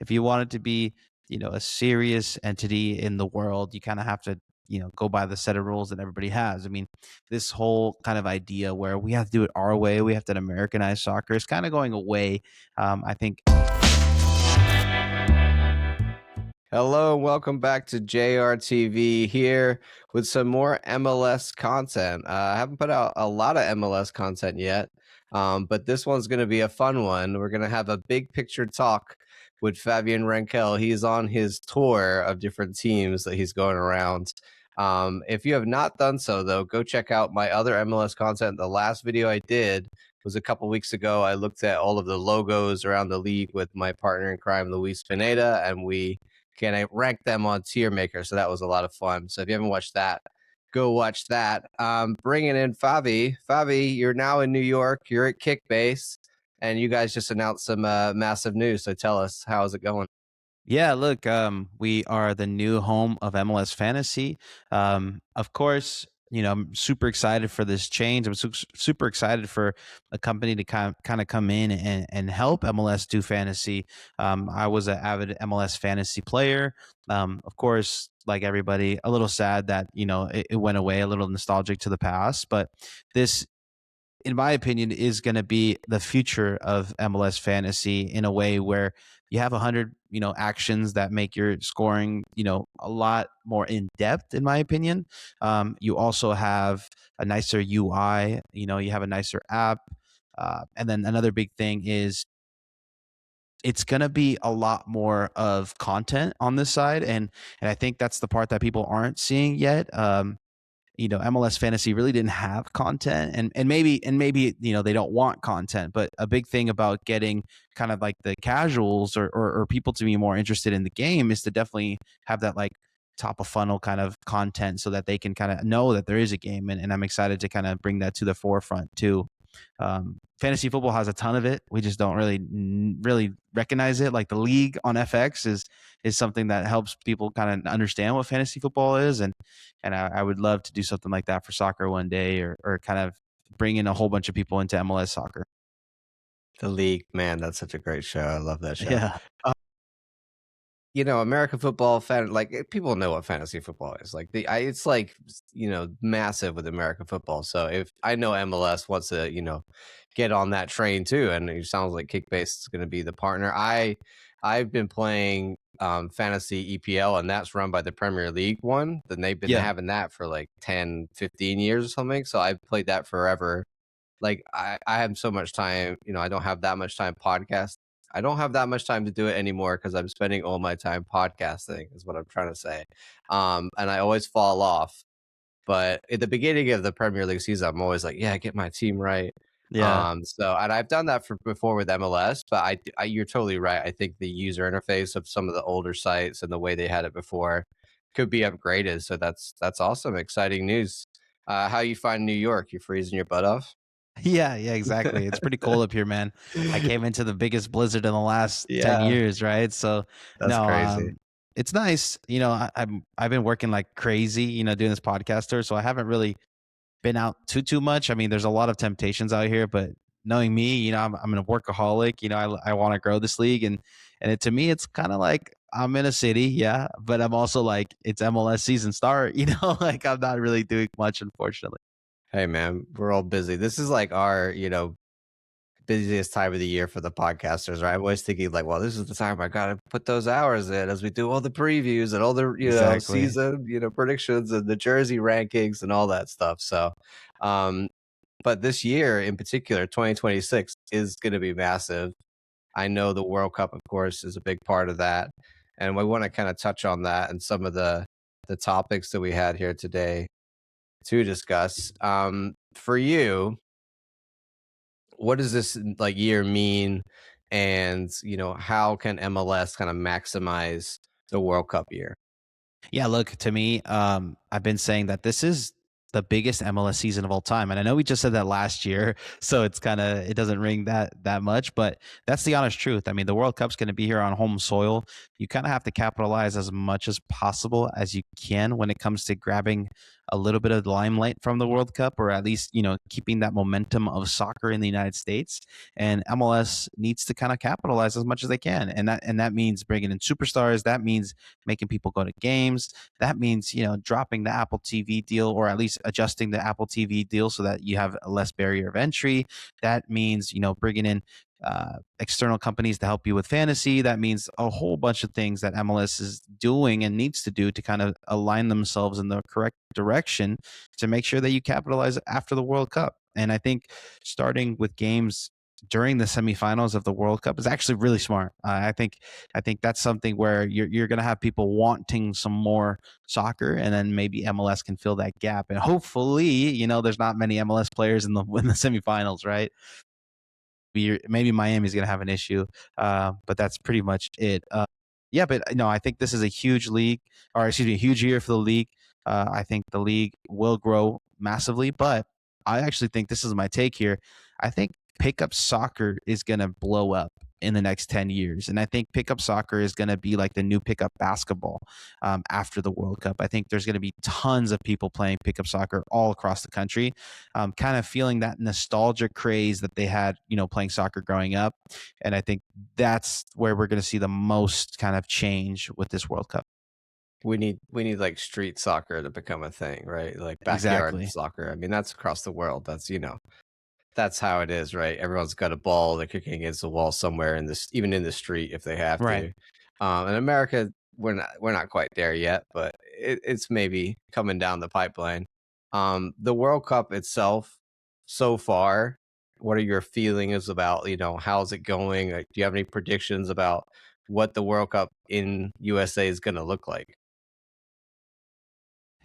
if you want it to be, a serious entity in the world, you kind of have to, go by the set of rules that everybody has. I mean, this whole kind of idea where we have to do it our way, we have to Americanize soccer is kind of going away. I think. Hello, and welcome back to JRTV here with some more MLS content. I haven't put out a lot of MLS content yet, but this one's going to be a fun one. We're going to have a big picture talk with Favian Renkel. He's on his tour of different teams that he's going around. If you have not done so, though, go check out my other MLS content. The last video I did was a couple weeks ago. I looked at all of the logos around the league with my partner in crime, Luis Pineda, and we rank them on tier maker. So that was a lot of fun. So if you haven't watched that, go watch that. Bringing in Favi. Favi, you're now in New York. You're at KickBase, and you guys just announced some massive news. So tell us, how is it going? Yeah, look, we are the new home of MLS Fantasy. Of course, I'm super excited for this change. I'm super excited for a company to kind of come in and help MLS do fantasy. I was an avid MLS fantasy player. Of course, like everybody, a little sad that, it went away, a little nostalgic to the past. But this, in my opinion, is going to be the future of MLS fantasy in a way where you have 100, actions that make your scoring, a lot more in depth, in my opinion. You also have a nicer UI, you have a nicer app. And then another big thing is it's going to be a lot more of content on this side. And I think that's the part that people aren't seeing yet. MLS fantasy really didn't have content, and maybe they don't want content, but a big thing about getting kind of like the casuals or people to be more interested in the game is to definitely have that like top of funnel kind of content so that they can kind of know that there is a game, and I'm excited to kind of bring that to the forefront too. Fantasy football has a ton of it. We just don't really recognize it. Like the league on FX is something that helps people kind of understand what fantasy football is, and I would love to do something like that for soccer one day, or kind of bring in a whole bunch of people into MLS soccer. The league, man, that's such a great show. I love that show. Yeah. American football people know what fantasy football is. Like it's like massive with American football. So if I know MLS wants to get on that train too, and it sounds like KickBase is going to be the partner. I've been playing fantasy EPL, and that's run by the Premier League one. Then they've been having that for like 10, 15 years or something. So I've played that forever. Like I have so much time. I don't have that much time podcast. I don't have that much time to do it anymore because I'm spending all my time podcasting, is what I'm trying to say. And I always fall off. But at the beginning of the Premier League season, I'm always like, yeah, get my team right. Yeah. And I've done that before with MLS, but you're totally right. I think the user interface of some of the older sites and the way they had it before could be upgraded. So that's awesome. Exciting news. How you find New York? You freezing your butt off? Yeah, exactly. It's pretty cold up here, man. I came into the biggest blizzard in the last 10 years, right? So That's no, crazy. it's nice. I've been working like crazy, doing this podcast tour, so I haven't really been out too much. I mean, there's a lot of temptations out here, but knowing me, I'm a workaholic. I want to grow this league, and to me, it's kind of like I'm in a city, yeah, but I'm also like it's MLS season start. Like I'm not really doing much, unfortunately. Hey man, we're all busy. This is like our, busiest time of the year for the podcasters, right? I'm always thinking like, well, this is the time I gotta put those hours in as we do all the previews and all the, Exactly. season, predictions and the jersey rankings and all that stuff. So, but this year in particular, 2026 is going to be massive. I know the World Cup, of course, is a big part of that. And we want to kind of touch on that and some of the topics that we had here today to discuss. For you, what does this like year mean, and how can MLS kind of maximize the World Cup year? Yeah, look, to me, I've been saying that this is the biggest MLS season of all time. And I know we just said that last year, so it doesn't ring that much, but that's the honest truth. I mean, the World Cup's going to be here on home soil. You kind of have to capitalize as much as possible as you can when it comes to grabbing a little bit of limelight from the World Cup, or at least, keeping that momentum of soccer in the United States. And MLS needs to kind of capitalize as much as they can. And that means bringing in superstars. That means making people go to games. That means, dropping the Apple TV deal, or at least adjusting the Apple TV deal so that you have a less barrier of entry. That means, bringing in external companies to help you with fantasy. That means a whole bunch of things that MLS is doing and needs to do to kind of align themselves in the correct direction to make sure that you capitalize after the World Cup. And I think starting with games during the semifinals of the World Cup is actually really smart. I think that's something where you're going to have people wanting some more soccer, and then maybe MLS can fill that gap. And hopefully, there's not many MLS players in the semifinals, right? Maybe Miami's going to have an issue, but that's pretty much it. Yeah, but no, I think this is a huge league, or excuse me, a huge year for the league. I think the league will grow massively, but I actually think this is my take here. I think pickup soccer is going to blow up in the next 10 years. And I think pickup soccer is going to be like the new pickup basketball after the World Cup. I think there's going to be tons of people playing pickup soccer all across the country, kind of feeling that nostalgia craze that they had, playing soccer growing up. And I think that's where we're going to see the most kind of change with this World Cup. We need like street soccer to become a thing, right? Like backyard Exactly. soccer. I mean, that's across the world. That's how it is, right? Everyone's got a ball. They're kicking against the wall somewhere even in the street if they have Right. to. In America, we're not quite there yet, but it's maybe coming down the pipeline. The World Cup itself, so far, what are your feelings about? How's it going? Like, do you have any predictions about what the World Cup in USA is going to look like?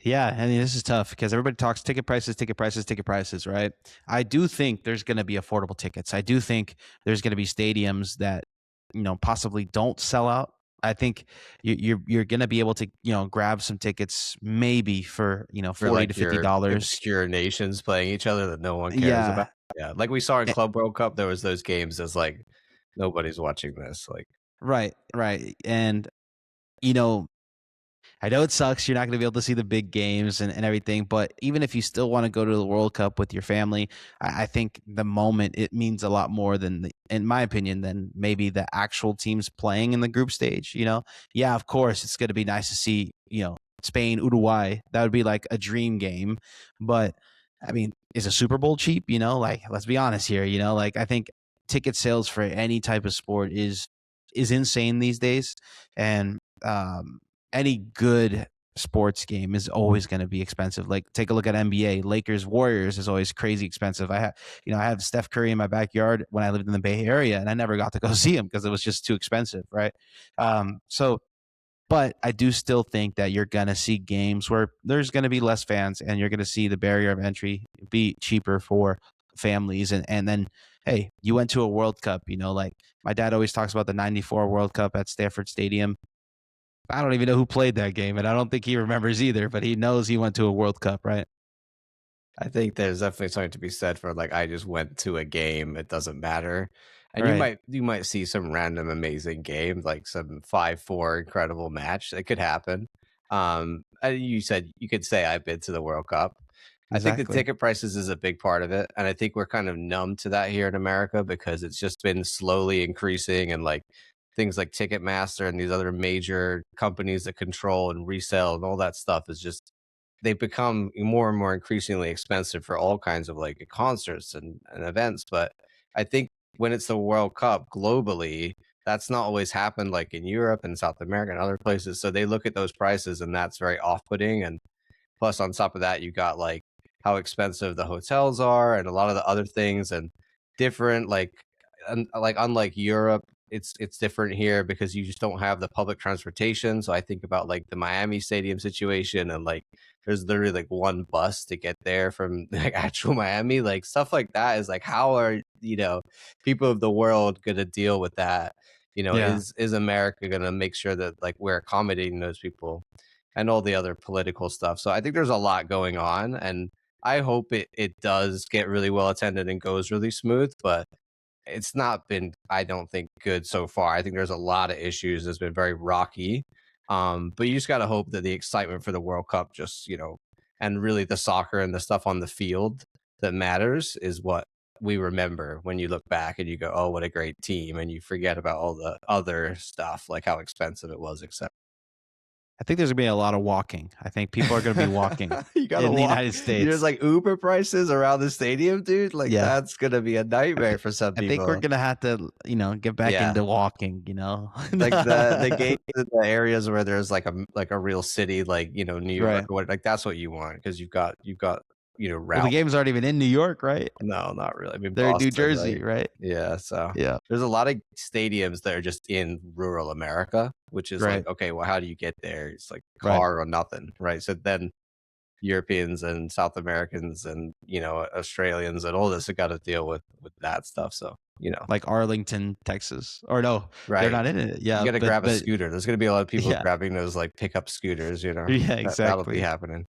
Yeah, I mean, this is tough because everybody talks ticket prices, ticket prices, ticket prices, right? I do think there's going to be affordable tickets. I do think there's going to be stadiums that, possibly don't sell out. I think you're going to be able to, grab some tickets maybe for, For 40 to like fifty your dollars. obscure nations playing each other that no one cares about. Yeah, Yeah, like we saw in eh, Club World Cup, there was those games that's like nobody's watching this. Like, right, right. And you know, I know it sucks. You're not going to be able to see the big games and everything, but even if you still want to go to the World Cup with your family, I think the moment it means a lot more in my opinion, than maybe the actual teams playing in the group stage. Yeah, of course, it's going to be nice to see, Spain, Uruguay. That would be like a dream game. But I mean, is a Super Bowl cheap? Like, let's be honest here. Like, I think ticket sales for any type of sport is insane these days. And, any good sports game is always going to be expensive. Like, take a look at NBA. Lakers Warriors is always crazy expensive. I have Steph Curry in my backyard when I lived in the Bay Area, and I never got to go see him because it was just too expensive, right? So, but I do still think that you're going to see games where there's going to be less fans, and you're going to see the barrier of entry be cheaper for families. And then, hey, you went to a World Cup, like my dad always talks about the 94 World Cup at Stanford Stadium. I don't even know who played that game, and I don't think he remembers either, but he knows he went to a World Cup, right? I think there's definitely something to be said for like I just went to a game, it doesn't matter. And you Right. might you might see some random amazing game, like some 5-4 incredible match. It could happen. You said you could say I've been to the World Cup. I think the Exactly. ticket prices is a big part of it, and I think we're kind of numb to that here in America because it's just been slowly increasing, and like things like Ticketmaster and these other major companies that control and resell and all that stuff is just they've become more and more increasingly expensive for all kinds of like concerts and events. But I think when it's the World Cup globally, that's not always happened like in Europe and South America and other places. So they look at those prices and that's very off putting. And plus, on top of that, you got like how expensive the hotels are and a lot of the other things and different like unlike Europe, it's different here because you just don't have the public transportation. So I think about like the Miami stadium situation and like there's literally like one bus to get there from like actual Miami. Like stuff like that is like how are people of the world gonna deal with that? Yeah. Is America gonna make sure that like we're accommodating those people and all the other political stuff? So I think there's a lot going on and I hope it does get really well attended and goes really smooth, but it's not been, I don't think, good so far. I think there's a lot of issues. It's been very rocky. But you just got to hope that the excitement for the World Cup just, And really the soccer and the stuff on the field that matters is what we remember when you look back and you go, oh, what a great team. And you forget about all the other stuff, like how expensive it was, etc. I think there's gonna be a lot of walking. I think people are gonna be walking You gotta in the walk. United There's States. like Uber prices around the stadium, dude. Like Yeah. that's gonna be a I nightmare think for some I think we're people. gonna have to, get back Yeah, into walking, you know? like the games in the areas where there's like a real city, like New York Right. or what. Like that's what you want because you've got Well, the route. games aren't even in New York, right? No, not really. I mean They're in New Boston, right? Jersey, right? Yeah, so Yeah. there's a lot of stadiums that are just in rural America, which is like, Right. okay, well, how do you get there? It's like Right. car or nothing, right? So then Europeans and South Americans and Australians and all this have got to deal with that stuff. So Like Arlington, Texas. Or no, they're right, not in it. you Yeah, got to but grab a but scooter. There's going to be a lot of people yeah. grabbing those like pickup scooters. Yeah, That'll be exactly. happening.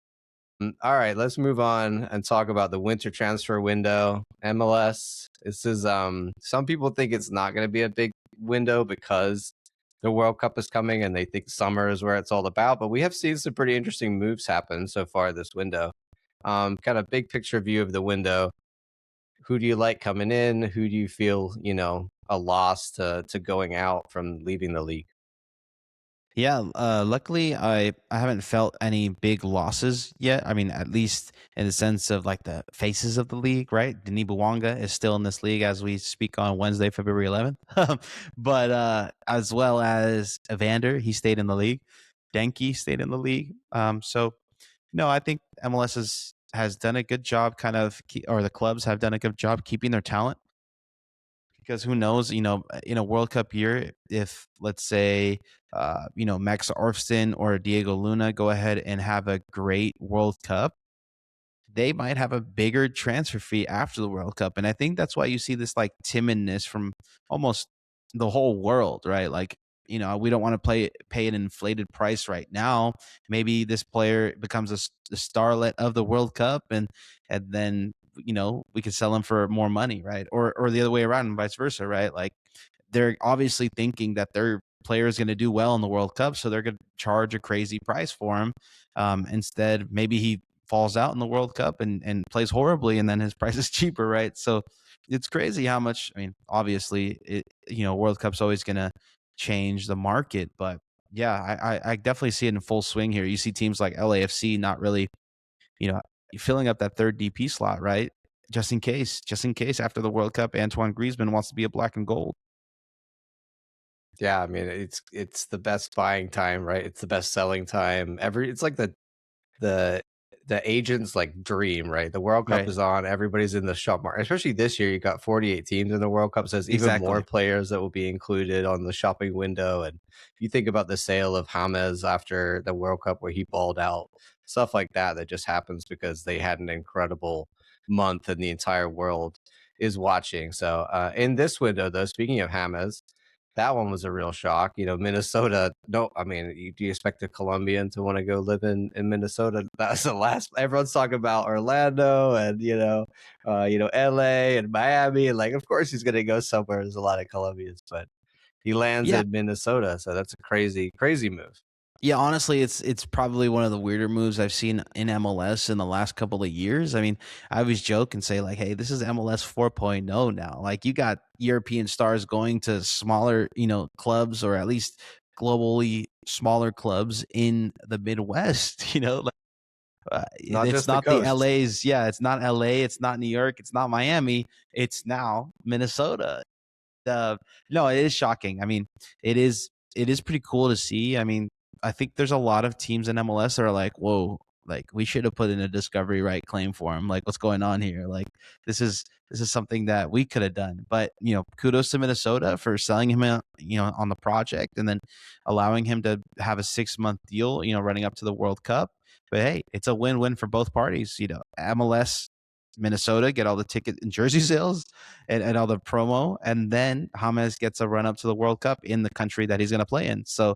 All right, let's move on and talk about the winter transfer window. MLS. This is some people think it's not going to be a big window because the World Cup is coming and they think summer is where it's all about, but we have seen some pretty interesting moves happen so far this window. Kind of big picture view of the window. Who do you like coming in? Who do you feel, a loss to going out from leaving the league? Yeah, luckily I haven't felt any big losses yet. I mean, at least in the sense of like the faces of the league, right? Denis Bouanga is still in this league as we speak on Wednesday, February 11th. But as well as Evander, he stayed in the league. Denki stayed in the league. So no, I think MLS has done a good job, or the clubs have done a good job keeping their talent, because who knows, in a World Cup year, if let's say, Max Arfston or Diego Luna go ahead and have a great World Cup, they might have a bigger transfer fee after the World Cup. And I think that's why you see this like timidness from almost the whole world, right? Like, we don't want to pay an inflated price right now. Maybe this player becomes a starlet of the World Cup, and then we could sell him for more money, right? Or the other way around, and vice versa, right? Like they're obviously thinking that their player is going to do well in the World Cup, so they're going to charge a crazy price for him. Instead, maybe he falls out in the World Cup and plays horribly, and then his price is cheaper, right? So it's crazy how much. I mean, obviously, World Cup's always going to change the market, but yeah, I definitely see it in full swing here. You see teams like LAFC not really, you know, filling up that third DP slot, right? Just in case after the World Cup, Antoine Griezmann wants to be a black and gold. Yeah, I mean it's the best buying time, right? It's the best selling time. It's like the the agent's like dream, right? The World Cup Right. is on, everybody's in the shop market. Especially this year, you got 48 teams in the World Cup, so there's even more Exactly. players that will be included on the shopping window. And if you think about the sale of James after the World Cup where he balled out, stuff like that that just happens because they had an incredible month and the entire world is watching. So in this window, though, speaking of James, that one was a real shock. Minnesota. No, I mean, do you expect a Colombian to want to go live in Minnesota? That's the last. Everyone's talking about Orlando and LA and Miami. And like, of course, he's going to go somewhere. There's a lot of Colombians, but he lands Yeah. in Minnesota, so that's a crazy, crazy move. Yeah, honestly, it's probably one of the weirder moves I've seen in MLS in the last couple of years. I mean, I always joke and say like, "Hey, this is MLS 4.0 now." Like you got European stars going to smaller, clubs, or at least globally smaller clubs in the Midwest. Like, Not it's just the not the coast. LA's. Yeah, it's not LA. It's not New York. It's not Miami. It's now Minnesota. No, it is shocking. I mean, it is pretty cool to see. I mean, I think there's a lot of teams in MLS that are like, whoa, like we should have put in a discovery right claim for him. Like, what's going on here? Like, this is something that we could have done. But kudos to Minnesota for selling him out, on the project, and then allowing him to have a 6-month deal, running up to the World Cup. But hey, it's a win-win for both parties. MLS, Minnesota get all the ticket and jersey sales and all the promo, and then James gets a run up to the World Cup in the country that he's going to play in. So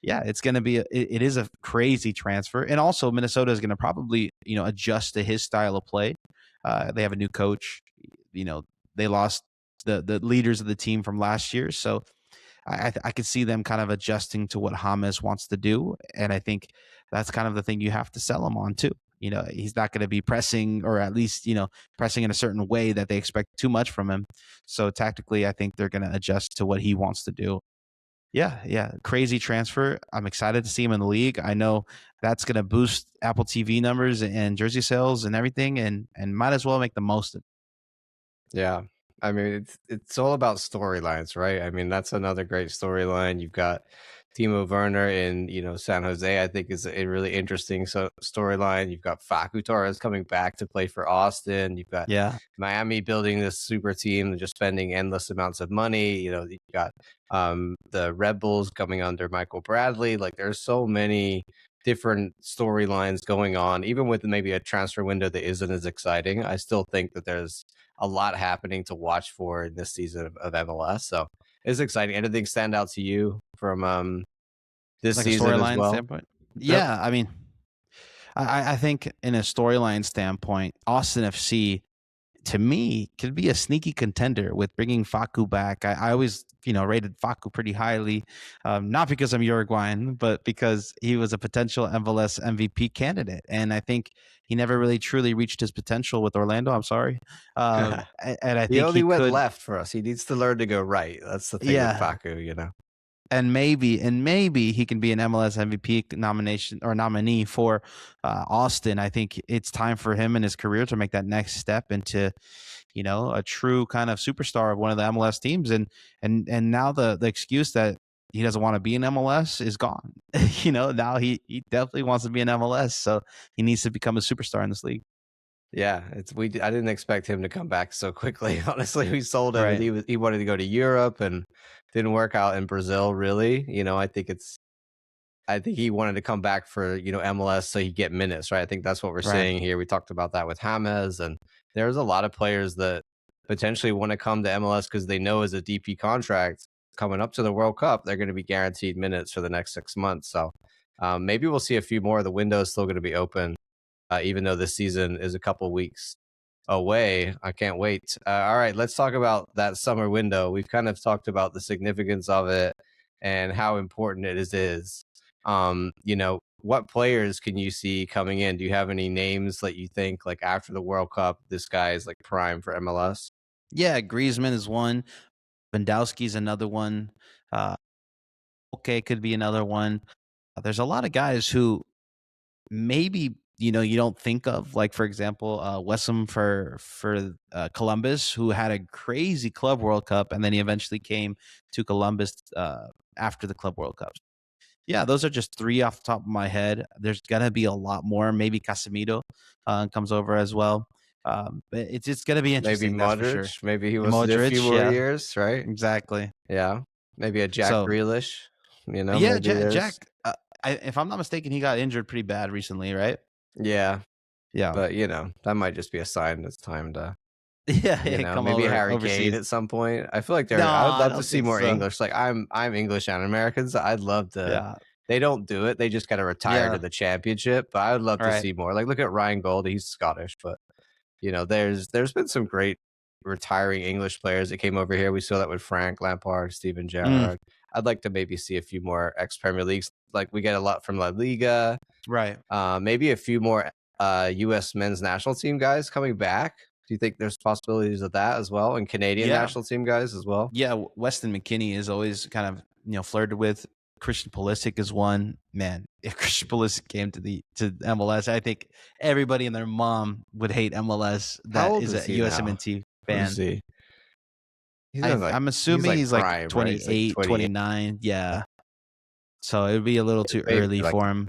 yeah, it's going to be it is a crazy transfer, and also Minnesota is going to probably adjust to his style of play. They have a new coach. They lost the leaders of the team from last year, so I could see them kind of adjusting to what James wants to do, and I think that's kind of the thing you have to sell him on too. he's not going to be pressing, or at least, pressing in a certain way that they expect too much from him. So tactically, I think they're going to adjust to what he wants to do. Yeah, yeah, crazy transfer. I'm excited to see him in the league. I know that's going to boost Apple TV numbers and jersey sales and everything, and might as well make the most of it. Yeah. I mean, it's all about storylines, right? I mean, that's another great storyline. You've got Timo Werner in, San Jose, I think is a really interesting storyline. You've got Facu Torres coming back to play for Austin. You've got Yeah, Miami building this super team and just spending endless amounts of money. You've got the Red Bulls coming under Michael Bradley. Like, there's so many different storylines going on, even with maybe a transfer window that isn't as exciting. I still think that there's a lot happening to watch for in this season of MLS. So it's exciting. Anything stand out to you from this like a season as storyline well? standpoint. Yep. Yeah, I mean, I think in a storyline standpoint, Austin FC to me could be a sneaky contender with bringing Facu back. I always, rated Facu pretty highly, not because I'm Uruguayan, but because he was a potential MLS MVP candidate, and I think he never really truly reached his potential with Orlando. I'm sorry, and I He think only he went could. left for us. He needs to learn to go right. That's the thing with Yeah, Facu. and maybe he can be an MLS MVP nomination or nominee for Austin. I think it's time for him in his career to make that next step into, a true kind of superstar of one of the MLS teams. And now the excuse that he doesn't want to be in MLS is gone. Now he definitely wants to be in MLS, so he needs to become a superstar in this league. Yeah, I didn't expect him to come back so quickly. Honestly, we sold him, and Right. he wanted to go to Europe and didn't work out in Brazil. Really, I think he wanted to come back for MLS so he get minutes, right? I think that's what we're Right. saying here. We talked about that with James, and there's a lot of players that potentially want to come to MLS because they know as a DP contract coming up to the World Cup, they're going to be guaranteed minutes for the next 6 months. So maybe we'll see a few more. The window is still going to be open, even though this season is a couple weeks away. I can't wait. All right, let's talk about that summer window. We've kind of talked about the significance of it and how important it is. What players can you see coming in? Do you have any names that you think, like, after the World Cup, this guy is like prime for MLS? Yeah, Griezmann is one. Bandowski's another one. Uh, okay, could be another one. There's a lot of guys who maybe you don't think of, like, for example, Wessam for Columbus, who had a crazy Club World Cup, and then he eventually came to Columbus after the Club World Cup. Yeah, those are just three off the top of my head. There's gonna be a lot more. Maybe Casemiro comes over as well. But it's gonna be Maybe interesting, that's for sure. Modric. Maybe he And wants to do a few Modric, more yeah, years, right? exactly. Yeah. Maybe a Jack So Grealish. yeah, Maybe Jack. there's If I'm not mistaken, he got injured pretty bad recently, right? yeah, Yeah, but that might just be a sign it's time to yeah. Come maybe over Harry Kane overseas. at some point. I feel like No, I would I love to don't see think more so. English. Like, I'm English and American, so I'd love to. Yeah, They don't do it. They just got to retire to yeah. the championship. But I would love All to right. see more. Like, look at Ryan Gold. He's Scottish, but there's been some great retiring English players that came over here. We saw that with Frank Lampard, Steven Mm, Gerrard. I'd like to maybe see a few more ex Premier Leagues. Like, we get a lot from La Liga. right. Maybe a few more U.S. men's national team guys coming back. Do you think there's possibilities of that as well, and Canadian Yeah. national team guys as well? Yeah, Weston McKinney is always kind of flirted with. Christian Pulisic is one. Man, if Christian Pulisic came to MLS, I think everybody and their mom would hate MLS How that old is is a he now? USMNT Let me fan. see. Like I'm he's assuming like he's like prime, right? He's like 28, 28. 29. Yeah. So it would be a little too Maybe early like for him.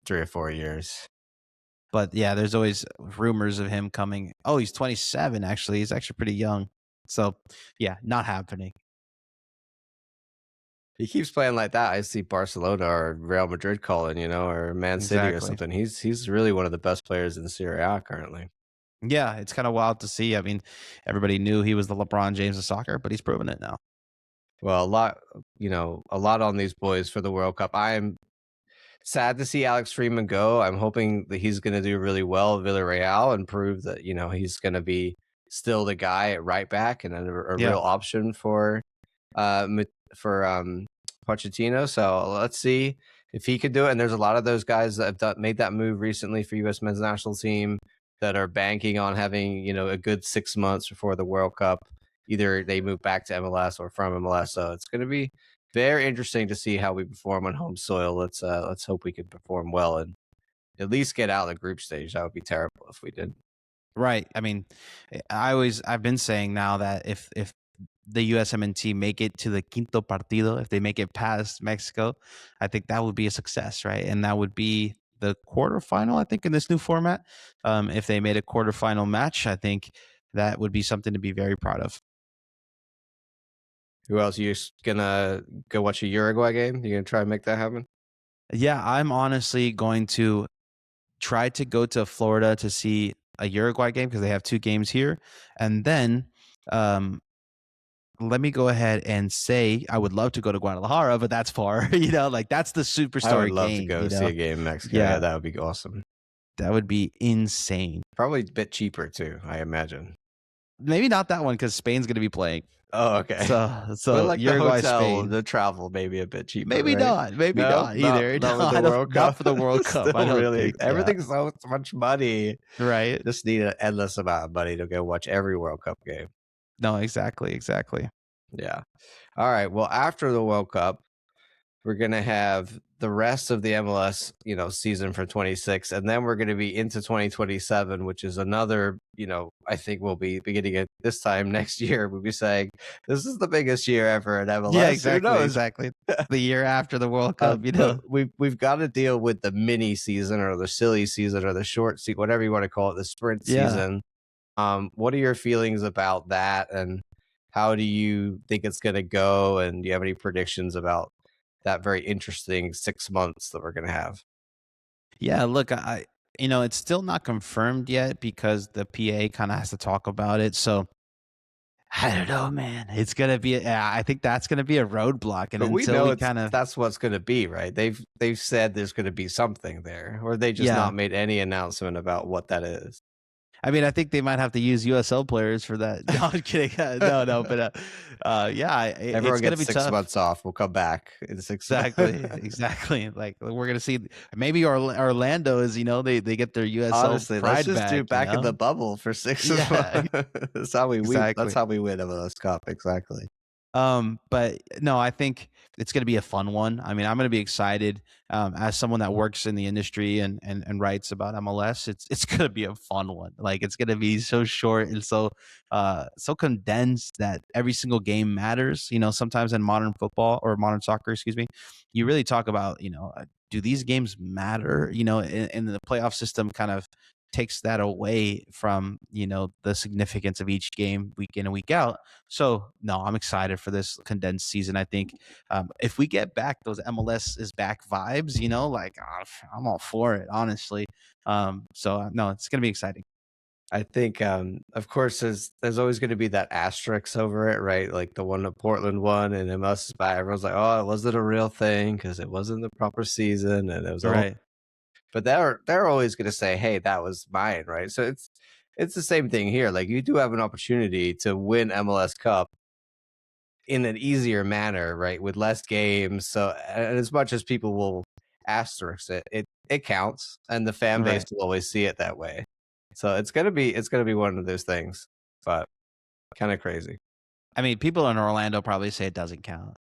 3 or 4 years. But yeah, there's always rumors of him coming. Oh, he's 27 actually. He's actually pretty young. So yeah, not happening. He keeps playing like that. I see Barcelona or Real Madrid calling, or Man City or Exactly. something. He's really one of the best players in Serie A currently. Yeah, it's kind of wild to see. I mean, everybody knew he was the LeBron James of soccer, but he's proven it now. Well, a lot on these boys for the World Cup. I'm sad to see Alex Freeman go. I'm hoping that he's going to do really well at Villarreal and prove that he's going to be still the guy at right back and a Yeah. real option for Pochettino. So let's see. If he could do it, and there's a lot of those guys that have made that move recently for U.S. men's national team that are banking on having, a good 6 months before the World Cup. Either they move back to MLS or from MLS. So it's going to be very interesting to see how we perform on home soil. Let's hope we can perform well and at least get out of the group stage. That would be terrible if we did. Right. I mean, I've been saying now that if the USMNT make it to the quinto partido, if they make it past Mexico, I think that would be a success, right? And that would be the quarterfinal, I think, in this new format. If they made a quarterfinal match, I think that would be something to be very proud of. Who else? You gonna go watch a Uruguay game? You gonna try and make that happen? Yeah, I'm honestly going to try to go to Florida to see a Uruguay game because they have 2 games here, and then um, let me go ahead and say I would love to go to Guadalajara, but that's far. Like that's the I would superstar love to game. go see a game in Mexico. Yeah, Yeah, that would be awesome. that would be insane. Probably a bit cheaper too, I imagine. Maybe not that one because Spain's going to be playing. Oh, okay. So But like Uruguay, the hotel, Spain. the travel, maybe a bit cheaper. Maybe right? not. Maybe No, not either. Not with No, the World Cup. not for the World Cup. Still I don't really, think. everything's so much money. Right. Just need an endless amount of money to go watch every World Cup game. No, exactly. Yeah. All right. Well, after the World Cup, we're gonna have the rest of the MLS, season for 26, and then we're gonna be into 2027, which is another, I think we'll be beginning at this time next year. We'll be saying this is the biggest year ever in MLS. Yeah, exactly. The year after the World Cup, But we've got to deal with the mini season or the silly season or the short season, whatever you want to call it, the sprint season. What are your feelings about that, and how do you think it's going to go? And do you have any predictions about that very interesting 6 months that we're going to have? Yeah, look, it's still not confirmed yet because the PA kind of has to talk about it. So I don't know, man. It's gonna be. I think that's gonna be a roadblock, and But we until know we kind of, that's what's going to be, right? They've said there's going to be something there, or they just yeah. not made any announcement about what that is. I mean, I think they might have to use USL players for that. No, I'm kidding. No, but yeah, Everyone it's gonna gets be 6 tough. months off. We'll come back in 6 Exactly. Like we're gonna see. Maybe Orlando is. They get their USL Honestly, let's pride just back. do back in the bubble for 6 Yeah, months. That's how we win. exactly. That's how we win MLS Cup. Exactly. But no, I think it's going to be a fun one. I mean, I'm going to be excited as someone that works in the industry and writes about MLS. It's going to be a fun one. Like it's going to be so short and so condensed that every single game matters. Sometimes in modern football or modern soccer, excuse me, you really talk about do these games matter? And the playoff system kind of takes that away from the significance of each game week in and week out. So no, I'm excited for this condensed season. I think if we get back those MLS is back vibes, like I'm all for it, honestly. So no, it's gonna be exciting. I think, of course, there's always going to be that asterisk over it, right? Like the one that Portland won, and MLS is back. Everyone's like, "Oh, it wasn't a real thing because it wasn't the proper season, and it was all." Right. But they're always going to say, "Hey, that was mine," right? So it's the same thing here. Like you do have an opportunity to win MLS Cup in an easier manner, right? With less games. So and as much as people will asterisk it counts, and the fan base Right. will always see it that way. So it's gonna be one of those things, but kind of crazy. I mean, people in Orlando probably say it doesn't count.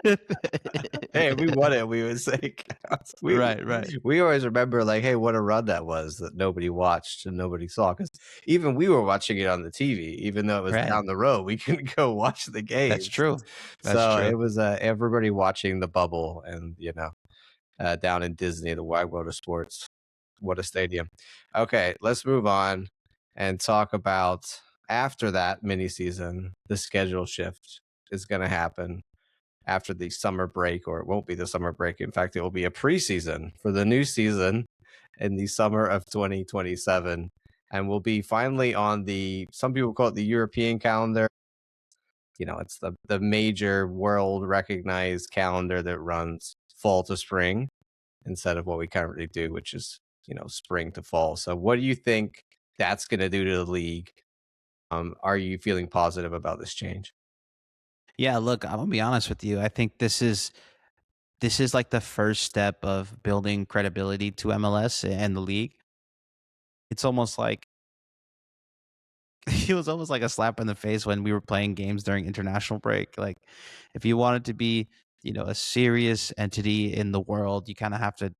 Hey, if we won it, we would say it counts. Right. We always remember like, hey, what a run that was that nobody watched and nobody saw, because even we were watching it on the TV, even though it was Right. down the road. We couldn't go watch the game. That's true. So it was everybody watching the bubble, and down in Disney, the wide world of sports. What a stadium. Okay, let's move on and talk about after that mini season, the schedule shift is going to happen after the summer break, or it won't be the summer break. In fact, it will be a preseason for the new season in the summer of 2027. And we'll be finally on some people call it the European calendar. It's the major world recognized calendar that runs fall to spring instead of what we currently do, which is, spring to fall. So what do you think that's going to do to the league? Are you feeling positive about this change? Yeah, look, I'm gonna be honest with you. I think this is this is like the first step of building credibility to MLS and the league. It's almost like it was almost like a slap in the face when we were playing games during international break. Like, if you wanted to be, a serious entity in the world, you kind of have to,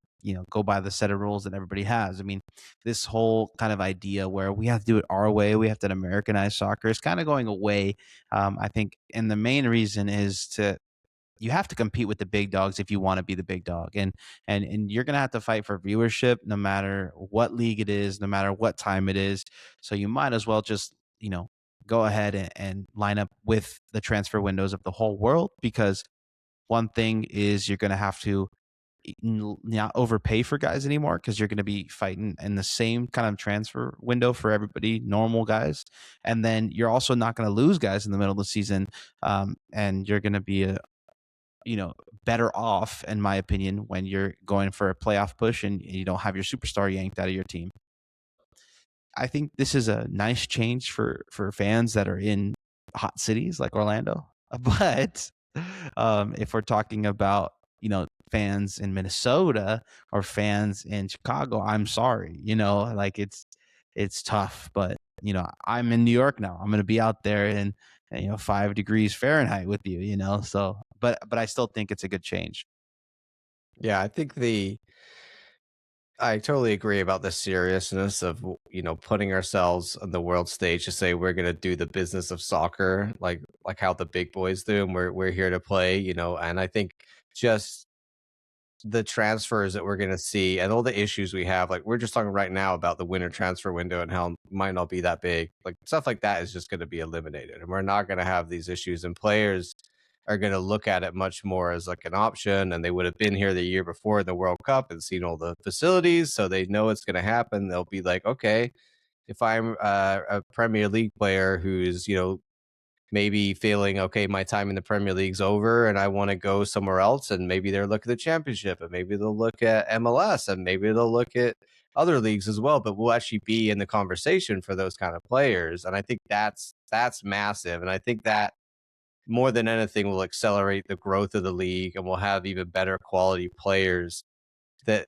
go by the set of rules that everybody has. I mean, this whole kind of idea where we have to do it our way, we have to Americanize soccer is kind of going away. I think, and the main reason is to you have to compete with the big dogs if you want to be the big dog, and you're going to have to fight for viewership no matter what league it is, no matter what time it is. So you might as well just go ahead and line up with the transfer windows of the whole world, because one thing is you're going to have to not overpay for guys anymore, because you're going to be fighting in the same kind of transfer window for everybody, normal guys. And then you're also not going to lose guys in the middle of the season, and you're going to be you know, better off, in my opinion, when you're going for a playoff push and you don't have your superstar yanked out of your team. I think this is a nice change for fans that are in hot cities like Orlando. But if we're talking about fans in Minnesota or fans in Chicago, I'm sorry. Like it's tough. But I'm in New York now. I'm going to be out there in 5 degrees Fahrenheit with you. So but I still think it's a good change. Yeah, I totally agree about the seriousness of putting ourselves on the world stage to say we're gonna do the business of soccer, like how the big boys do, and we're here to play, and I think just the transfers that we're going to see and all the issues we have, like we're just talking right now about the winter transfer window and how it might not be that big, like stuff like that is just going to be eliminated, and we're not going to have these issues, and players are going to look at it much more as like an option, and they would have been here the year before the World Cup and seen all the facilities, so they know it's going to happen. They'll be like, okay, if I'm a Premier League player who's maybe feeling okay, my time in the Premier League's over and I want to go somewhere else, and maybe they'll look at the Championship, and maybe they'll look at MLS, and maybe they'll look at other leagues as well, but we'll actually be in the conversation for those kind of players, and I think that's massive, and I think that more than anything will accelerate the growth of the league, and we'll have even better quality players. That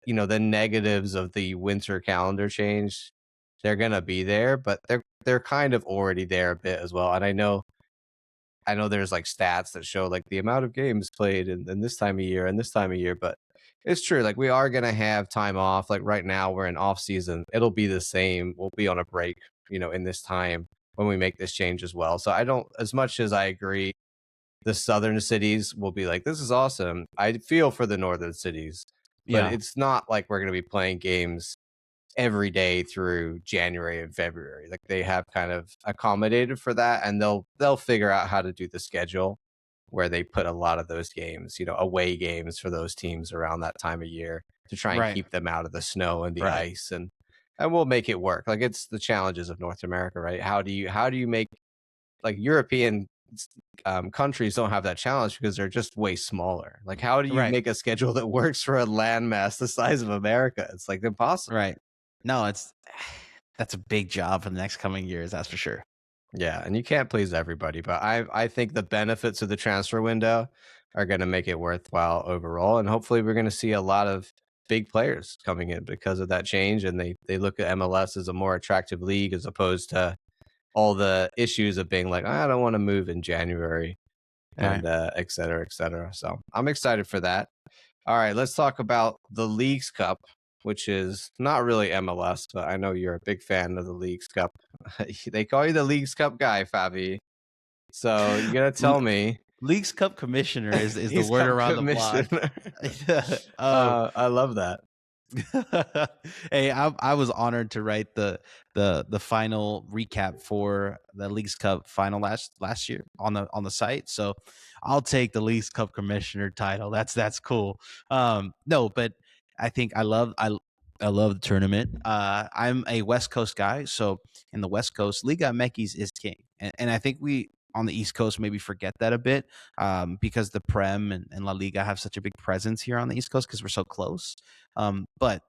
the negatives of the winter calendar change, they're going to be there, but they're kind of already there a bit as well, and I know there's like stats that show like the amount of games played in this time of year and this time of year, but it's true. Like we are gonna have time off. Like right now we're in off season. It'll be the same. We'll be on a break, in this time when we make this change as well. So I don't, as much as I agree, the southern cities will be like, this is awesome. I feel for the northern cities, but Yeah. it's not like we're gonna be playing games every day through January and February. Like they have kind of accommodated for that, and they'll figure out how to do the schedule where they put a lot of those games, away games for those teams around that time of year to try and Right. keep them out of the snow and the Right. ice, and we'll make it work. Like it's the challenges of North America, right? How do you make like European countries don't have that challenge because they're just way smaller. Like how do you Right. make a schedule that works for a landmass the size of America? It's like impossible. Right. No, it's that's a big job for the next coming years, that's for sure. Yeah, and you can't please everybody, but I think the benefits of the transfer window are going to make it worthwhile overall, and hopefully we're going to see a lot of big players coming in because of that change, and they look at MLS as a more attractive league as opposed to all the issues of being like, I don't want to move in January Right. and et cetera, et cetera. So I'm excited for that. All right, let's talk about the Leagues Cup, which is not really MLS, but I know you're a big fan of the Leagues Cup. They call you the Leagues Cup guy, Fabi. So you gotta L tell me, Leagues Cup commissioner is the Leagues word Cup around the block. commissioner. um I love that. Hey, I was honored to write the final recap for the Leagues Cup final last year on the site. So I'll take the Leagues Cup commissioner title. That's cool. No, but I think I love the tournament. I'm a West Coast guy, so in the West Coast, Liga MX is king, and I think we on the East Coast maybe forget that a bit, because the Prem and La Liga have such a big presence here on the East Coast because we're so close. But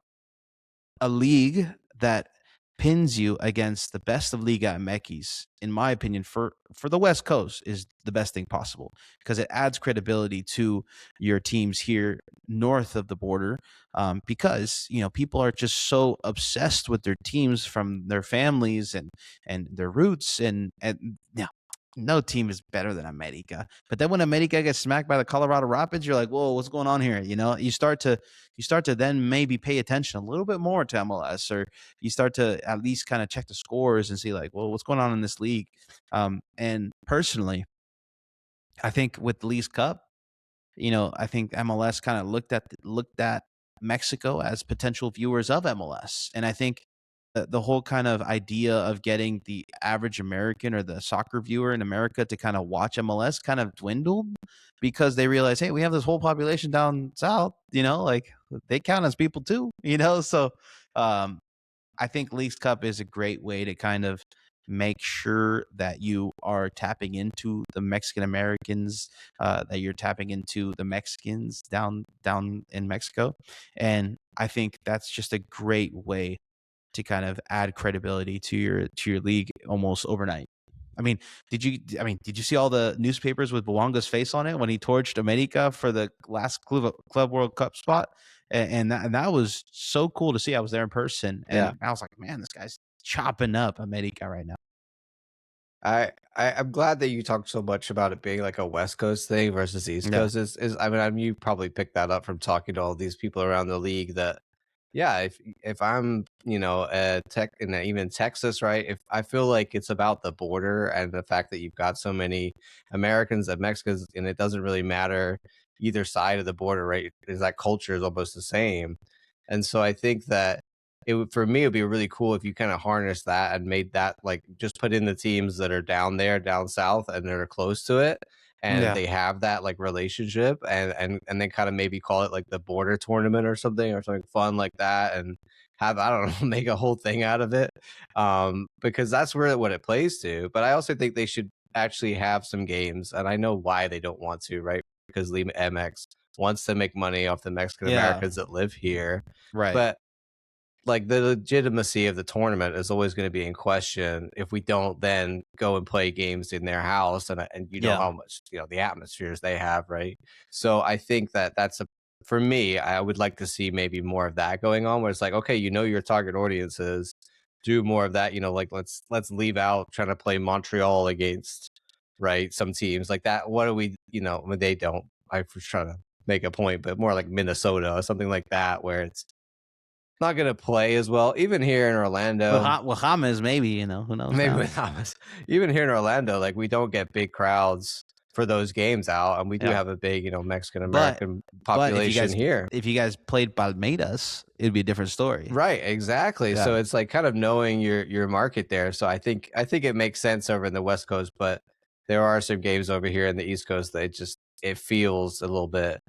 a league that pins you against the best of Liga MX, in my opinion, for the West Coast is the best thing possible because it adds credibility to your teams here north of the border. Because people are just so obsessed with their teams from their families and their roots, and yeah, no team is better than America. But then when America gets smacked by the Colorado Rapids, you're like, whoa, what's going on here? You start to then maybe pay attention a little bit more to MLS, or you start to at least kind of check the scores and see like, well, what's going on in this league? And personally, I think with the Leagues Cup, I think MLS kind of looked at Mexico as potential viewers of MLS, and I think the whole kind of idea of getting the average American or the soccer viewer in America to kind of watch MLS kind of dwindled because they realize, hey, we have this whole population down south, like they count as people too. So um, I think Leagues Cup is a great way to kind of make sure that you are tapping into the Mexican Americans, that you're tapping into the Mexicans down in Mexico, and I think that's just a great way to kind of add credibility to your league almost overnight. Did you see all the newspapers with Bouanga's face on it when he torched America for the last Club World Cup spot? And that was so cool to see. I was there in person, Yeah. and I was like, man, this guy's chopping up America right now. I'm glad that you talked so much about it being like a West Coast thing versus East Yeah, Coast. I mean, you probably picked that up from talking to all these people around the league that, yeah, if I'm, tech in even Texas, right? If I feel like it's about the border and the fact that you've got so many Americans and Mexicans, and it doesn't really matter either side of the border, right? Is that culture is almost the same, and so I think that for me, it would be really cool if you kind of harness that and made that like just put in the teams that are down there, down south, and they're close to it, and yeah, they have that like relationship, and then kind of maybe call it like the border tournament or something fun like that, and have I don't know make a whole thing out of it, because that's where what it plays to. But I also think they should actually have some games, and I know why they don't want to, right? Because Liga MX wants to make money off the Mexican yeah. Americans that live here, Right. but like the legitimacy of the tournament is always going to be in question if we don't then go and play games in their house, and you know Yeah. how much the atmospheres they have, right? So I think that that's a for me, I would like to see maybe more of that going on, where it's like, okay, your target audiences, do more of that, like let's leave out trying to play Montreal against, right, some teams like that. What do we, when they don't, I was trying to make a point, but more like Minnesota or something like that, where it's not gonna play as well. Even here in Orlando, Well, James, maybe, who knows maybe now? with Thomas, even here in Orlando, like we don't get big crowds for those games out, and we do Yeah. have a big, Mexican But American but if you population guys here. if you guys played Palmeiras, it'd be a different story. Right, exactly. Yeah. So it's like kind of knowing your market there. So I think it makes sense over in the West Coast, but there are some games over here in the East Coast that it feels a little bit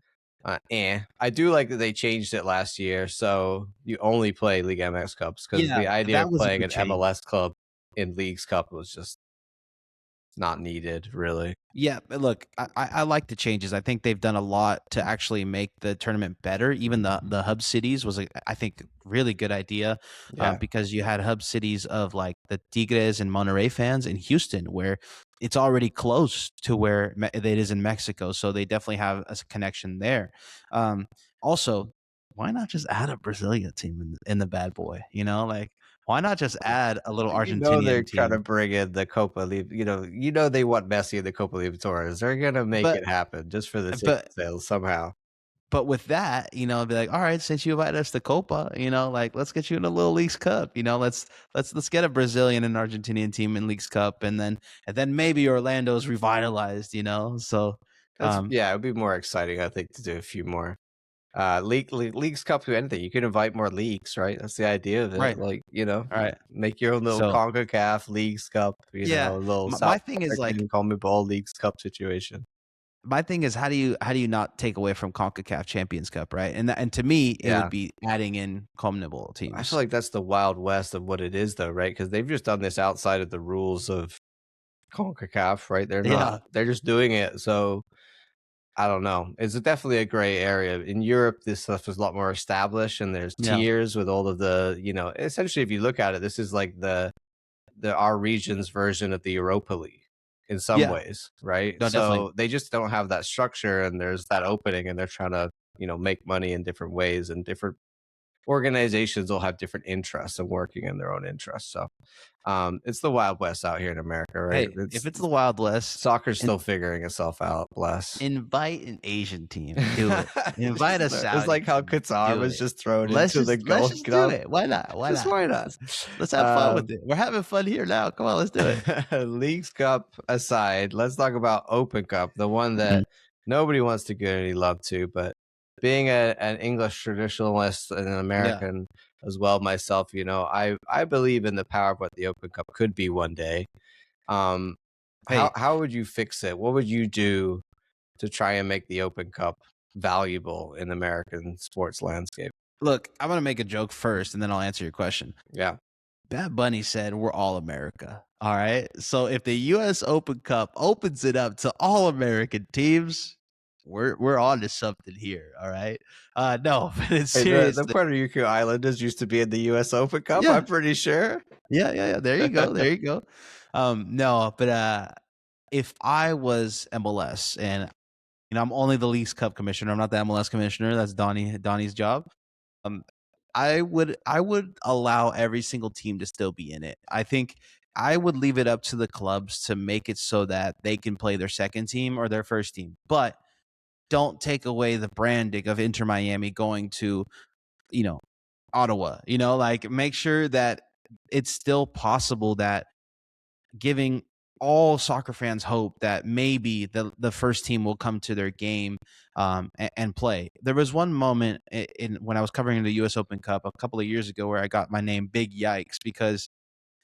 I do like that they changed it last year, so you only play League MX Cups because Yeah, the idea that of was a playing good an change. MLS club in Leagues Cup was just not needed, really. Yeah, but look, I like the changes. I think they've done a lot to actually make the tournament better. Even the hub cities was, I think, really good idea, Yeah. because you had hub cities of like the Tigres and Monterrey fans in Houston, where it's already close to where it is in Mexico. So they definitely have a connection there. Also, why not just add a Brazilian team in the bad boy? Like, why not just add a little They're Argentinian trying to team? bring in the Copa Lib they want Messi in the Copa Libertadores. They're gonna make But it happen just for the ticket but sales somehow. But with that, it'd be like, all right, since you invited us to Copa, like let's get you in a little Leagues Cup. Let's get a Brazilian and Argentinian team in Leagues Cup, and then maybe Orlando's revitalized. So Yeah, it'd be more exciting, I think, to do a few more. Leagues Cup to anything. You can invite more leagues, right? That's the idea of it. right, Like, all right. make your own little So CONCACAF Leagues Cup, yeah, a little my South thing is like American CONMEBOL Leagues Cup situation. my thing is how do you not take away from Concacaf Champions Cup, right? And to me, it would Yeah. be adding in CONMEBOL I feel teams. like that's the Wild West of what it is though, right? Because they've just done this outside of the rules of CONCACAF, right? Yeah, They're just doing it. So I don't know. It's definitely a gray area. In Europe, this stuff is a lot more established, and there's Yeah. tiers with all of the, essentially, if you look at it, this is like the our region's version of the Europa League in some Yeah. ways, right? No, definitely. So they just don't have that structure, and there's that opening, and they're trying to, make money in different ways, and different organizations will have different interests and working in their own interests. So it's the Wild West out here in America, right? Hey, if It's it's the Wild West, soccer's in still figuring itself out. Bless. invite an Asian team. Do it. Invite a It's Saudi like how team. Qatar Do was it. just thrown Let's into the just let's Gold just do Cup. it. Why not? Why Just not? why not? Let's have fun with it. We're having fun here now. Come on, let's do it. Leagues Cup aside, let's talk about Open Cup, the one Mhm. that nobody wants to give any love to. But being an English traditionalist and an Yeah. American as well myself, I believe in the power of what the Open Cup could be one day. Um, how Hey, how would you fix it? What would you do to try and make the Open Cup valuable in American sports landscape? look, I'm gonna make a joke first, and then I'll answer your question. Yeah. Bad Bunny said we're all America. All right. So if the US Open Cup opens it up to all American teams, we're on to something here. All right. No, but in Hey, the seriousness. Puerto Rico Islanders used to be in the U.S. Open Cup, Yeah. I'm pretty sure. Yeah, yeah, yeah. There you go. There you go. No, but if I was MLS and I'm only the Leagues Cup commissioner, I'm not the MLS commissioner. That's Donnie's job. Um, I would allow every single team to still be in it. I think I would leave it up to the clubs to make it so that they can play their second team or their first team. But don't take away the branding of Inter Miami going to, you know, Ottawa. Like make sure that it's still possible that giving all soccer fans hope that maybe the first team will come to their game and play. There was one moment when I was covering the U.S. Open Cup a couple of years ago where I got my name Big Yikes because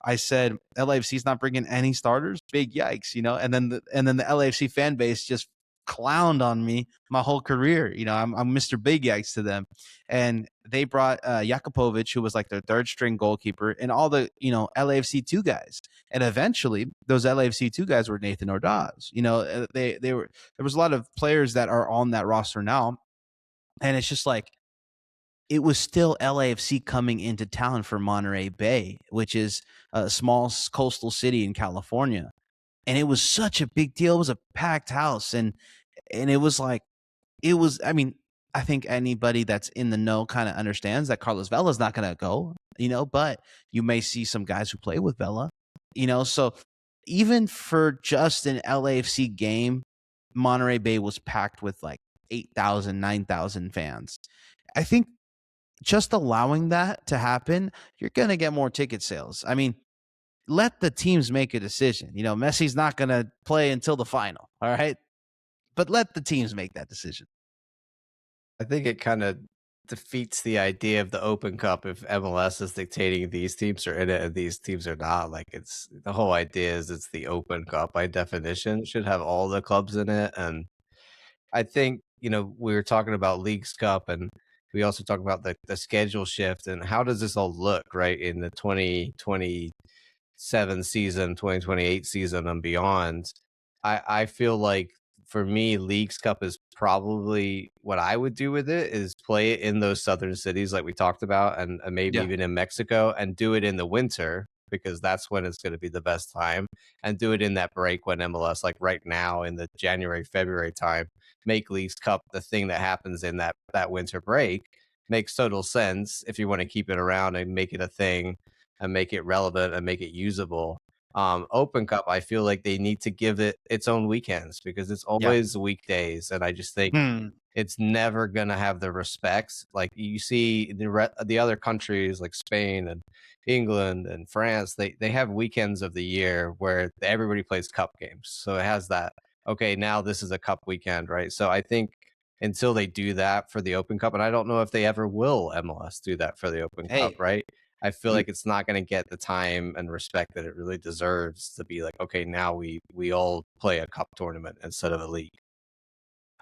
I said LAFC's not bringing any starters. Big yikes, and then the LAFC fan base just clowned on me my whole career. I'm Mr. Big Yikes to them, and they brought Jakupovic, who was like their third string goalkeeper, and all the LAFC two guys, and eventually those LAFC two guys were Nathan Ordaz. They were there was a lot of players that are on that roster now, and it's just like it was still LAFC coming into town for Monterey Bay, which is a small coastal city in California. And it was such a big deal. It was a packed house. And it was like, I mean, I think anybody that's in the know kind of understands that Carlos Vela's not going to go, but you may see some guys who play with Vela, so even for just an LAFC game, Monterey Bay was packed with like 8,000, 9,000 fans. I think just allowing that to happen, you're going to get more ticket sales. I mean, let the teams make a decision. Messi's not going to play until the final. All right. But let the teams make that decision. I think it kind of defeats the idea of the Open Cup if MLS is dictating these teams are in it and these teams are not. Like it's the whole idea is it's the Open Cup by definition. It should have all the clubs in it. And I think, we were talking about Leagues Cup, and we also talked about the schedule shift and how does this all look, right, in the 2027 season, 2028 season and beyond. I feel like for me, Leagues Cup is probably what I would do with it is play it in those southern cities like we talked about, and maybe Yeah. even in Mexico, and do it in the winter because that's when it's going to be the best time, and do it in that break when MLS, like right now in the January, February time, make Leagues Cup the thing that happens in that winter break. Makes total sense if you want to keep it around and make it a thing and make it relevant and make it usable. Open Cup, I feel like they need to give it its own weekends because it's Yeah. always weekdays, and I just think Hmm. it's never gonna have the respect. Like you see the other countries like Spain and England and France, they have weekends of the year where everybody plays cup games. So it has that, okay, now this is a cup weekend, right? So I think until they do that for the Open Cup, and I don't know if they ever will MLS do that for the Open Cup, Hey, right? I feel you like it's not going to get the time and respect that it really deserves to be like, okay, now we all play a cup tournament instead of a league.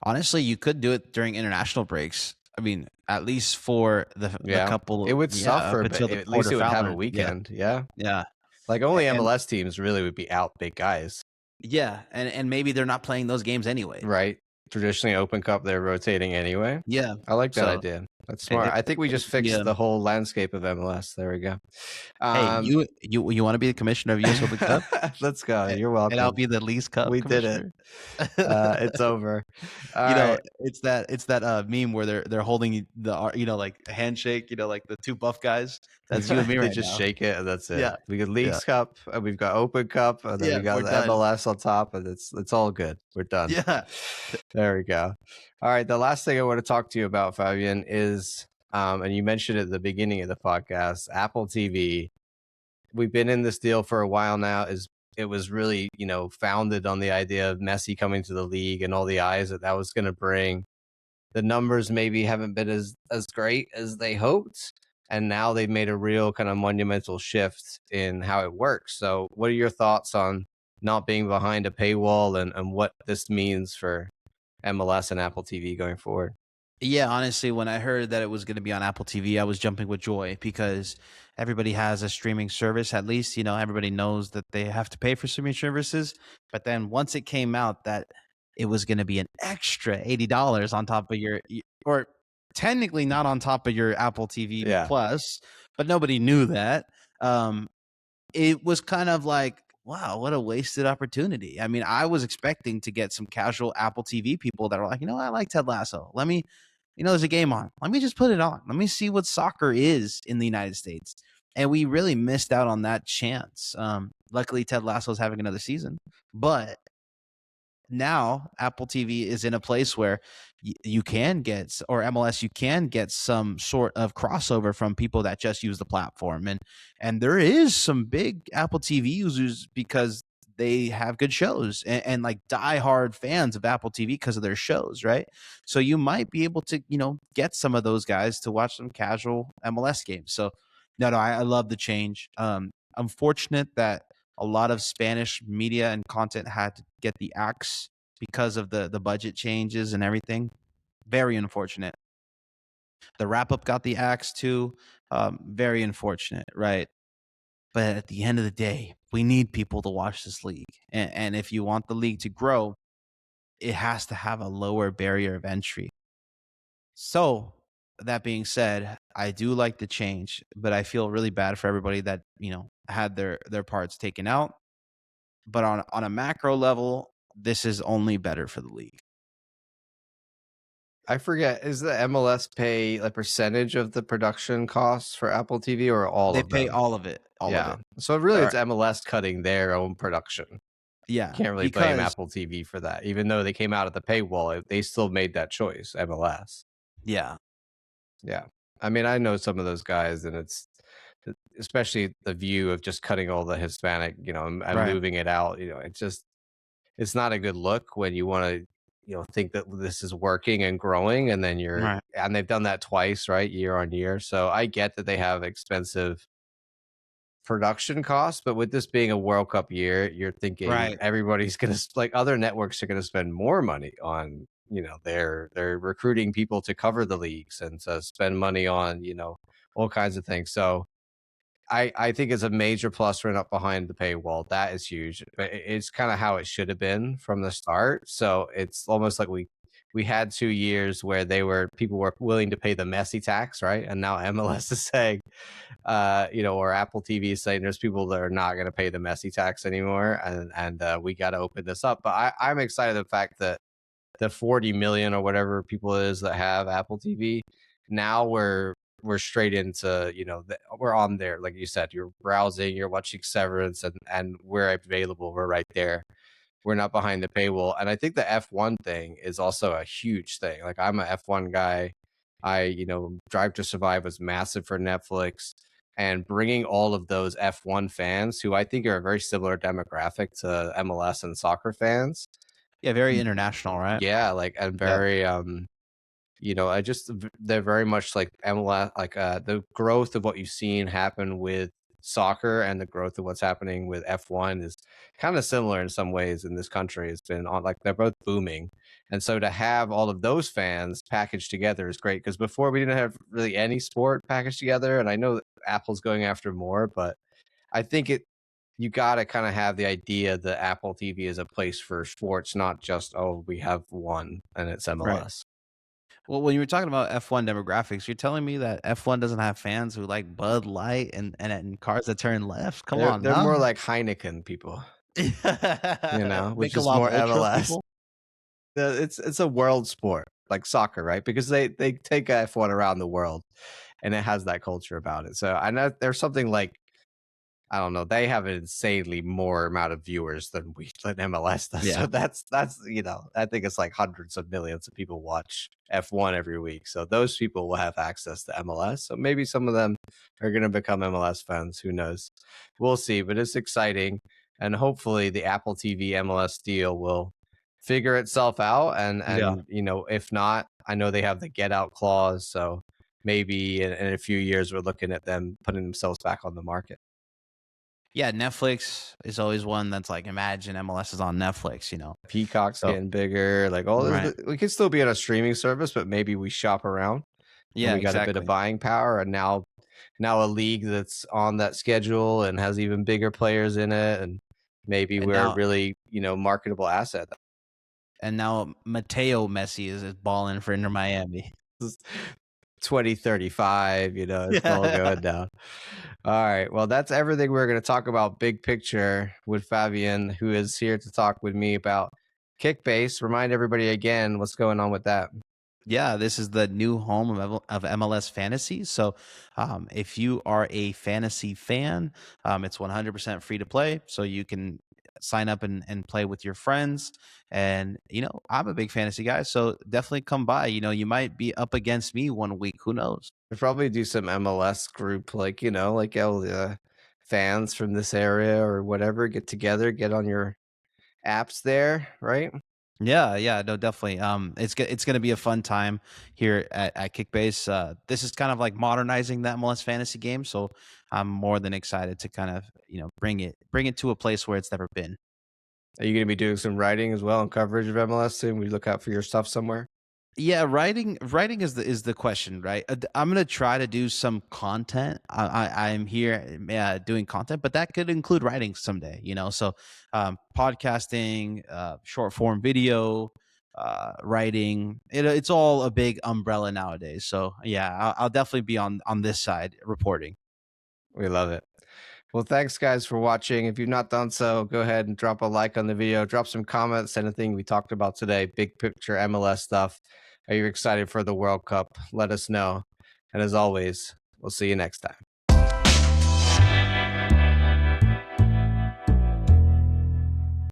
honestly, you could do it during international breaks. I mean, at least for the Yeah, it couple, would yeah, up suffer, but until the at least it would have a quarterfinal. Yeah. weekend. Yeah, Yeah. like only And MLS teams really would be out big guys, yeah, and maybe they're not playing those games anyway. right? traditionally Open Cup, they're rotating anyway. Yeah. I like that So idea. That's smart. it, I think we it'll just be fixed the whole landscape of MLS. There we go. hey, Um, you want to be the commissioner of US Open Cup? let's go. A- You're and I'll welcome. be the Leagues Cup We did it. commissioner. It's over. All You know, right. it's that meme where they're holding like a handshake, like the two buff guys. That's you and me They right just now. shake it and that's it. Yeah. We got Yeah. Leagues Cup, and we've got Open Cup, and then we Yeah, got we're the done. MLS on top, and it's all good. We're done. Yeah. There we go. All right. The last thing I want to talk to you about, Fabian, is and you mentioned it at the beginning of the podcast, Apple TV. We've been in this deal for a while now. It was really, founded on the idea of Messi coming to the league and all the eyes that was going to bring. The numbers maybe haven't been as great as they hoped, and now they've made a real kind of monumental shift in how it works. So what are your thoughts on not being behind a paywall and what this means for MLS and Apple TV going forward? Yeah, honestly, when I heard that it was going to be on Apple TV, I was jumping with joy because everybody has a streaming service. At least, everybody knows that they have to pay for streaming services. But then once it came out that it was going to be an extra $80 on top of or technically not on top of your Apple TV Yeah. Plus, but nobody knew that. Um, it was kind of like, wow, what a wasted opportunity. I mean, I was expecting to get some casual Apple TV people that are like, I like Ted Lasso. Let me, there's a game on. Let me just put it on. Let me see what soccer is in the United States. And we really missed out on that chance. Luckily, Ted Lasso is having another season, but now Apple TV is in a place where you can get, or MLS, you can get some sort of crossover from people that just use the platform, and there is some big Apple TV users because they have good shows and like diehard fans of Apple TV because of their shows, right? So you might be able to get some of those guys to watch some casual MLS games. So no, I love the change. I'm fortunate that a lot of Spanish media and content had to get the axe because of the budget changes and everything. Very unfortunate. The wrap up got the axe too. Very unfortunate, right? But at the end of the day, we need people to watch this league, and if you want the league to grow, it has to have a lower barrier of entry. So that being said, I do like the change, but I feel really bad for everybody that had their parts taken out. But on a macro level, this is only better for the league. I forget, is the MLS pay a percentage of the production costs for Apple TV or all They of pay them? all of it, all of Yeah. it. So really it's Or MLS cutting their own production. yeah, Can't really blame because Apple TV for that. Even though they came out at the paywall, they still made that choice, MLS. yeah, Yeah. I mean, I know some of those guys, and it's especially the view of just cutting all the Hispanic, and right, moving it out. It's not a good look when you want to, think that this is working and growing, and then right, and they've done that twice, right, year on year. So I get that they have expensive production costs, but with this being a World Cup year, you're thinking right. everybody's gonna like other networks are gonna spend more money on they're recruiting people to cover the leagues and to spend money on all kinds of things. So I think it's a major plus for not behind the paywall. That is huge. But it's kind of how it should have been from the start. So it's almost like we had 2 years where people were willing to pay the Messi tax, right? And now MLS is saying, or Apple TV is saying there's people that are not going to pay the Messi tax anymore, and we got to open this up. But I'm excited the fact that the 40 million or whatever people is that have Apple TV, now we're straight into we're on there, like you said, you're browsing, you're watching Severance, and we're available, we're right there, we're not behind the paywall. And I think the F1 thing is also a huge thing. Like, I'm a F1 guy. Drive to Survive was massive for Netflix, and bringing all of those F1 fans, who I think are a very similar demographic to MLS and soccer fans. Yeah, very international, right? Yeah, like, and Yep. very I just they're very much like MLS, like the growth of what you've seen happen with soccer and the growth of what's happening with F1 is kind of similar in some ways in this country. It's been on, like, they're both booming. And so to have all of those fans packaged together is great, because before we didn't have really any sport packaged together. And I know that Apple's going after more, but I think you got to kind of have the idea that Apple TV is a place for sports, not just, oh, we have one and it's Right. MLS. Well, when you were talking about F1 demographics, you're telling me that F1 doesn't have fans who like Bud Light and cars that turn left? Come on They're now. more like Heineken people, which is Michelob more Ultra MLS. people? It's a world sport like soccer, right? Because they take F1 around the world, and it has that culture about it. So I know there's something like, I don't know, they have an insanely more amount of viewers than MLS does. Yeah. So that's I think it's like hundreds of millions of people watch F1 every week. So those people will have access to MLS. So maybe some of them are going to become MLS fans. Who knows? We'll see. But it's exciting, and hopefully the Apple TV MLS deal will figure itself out. Yeah. And if not, I know they have the get out clause. So maybe in a few years we're looking at them putting themselves back on the market. Yeah, Netflix is always one that's like, imagine MLS is on Netflix, you know? Peacock's So getting bigger. Like all right. we could still be on a streaming service, but maybe we shop around and Yeah, we got a bit of exactly. buying power. And now a league that's on that schedule and has even bigger players in it, and maybe And we're a now really marketable asset. and now Mateo Messi is balling for Inter Miami. 2035, it's all going down. All right. Well, that's everything we're going to talk about big picture with Fabian, who is here to talk with me about KickBase. Remind everybody again what's going on with that. Yeah, this is the new home of MLS Fantasy. So, if you are a fantasy fan, it's 100% free to play. So you can sign up and play with your friends. And I'm a big fantasy guy, so definitely come by. You might be up against me one week. Who knows? We'll probably do some MLS group, like all the fans from this area or whatever, get together, get on your apps there, right? Yeah, yeah, no, definitely. It's gonna be a fun time here at Kickbase. This is kind of like modernizing that MLS fantasy game, so I'm more than excited to kind of bring it to a place where it's never been. Are you going to be doing some writing as well and coverage of MLS soon? We look out for your stuff somewhere. Yeah, writing is the question, right? I'm gonna try to do some content. I'm here doing content, but that could include writing someday. So podcasting, short form video, writing. It's all a big umbrella nowadays. So yeah, I'll definitely be on this side reporting. We love it. Well, thanks guys for watching. If you've not done so, go ahead and drop a like on the video, drop some comments, anything we talked about today, big picture MLS stuff. Are you excited for the World Cup? Let us know. And as always, we'll see you next time.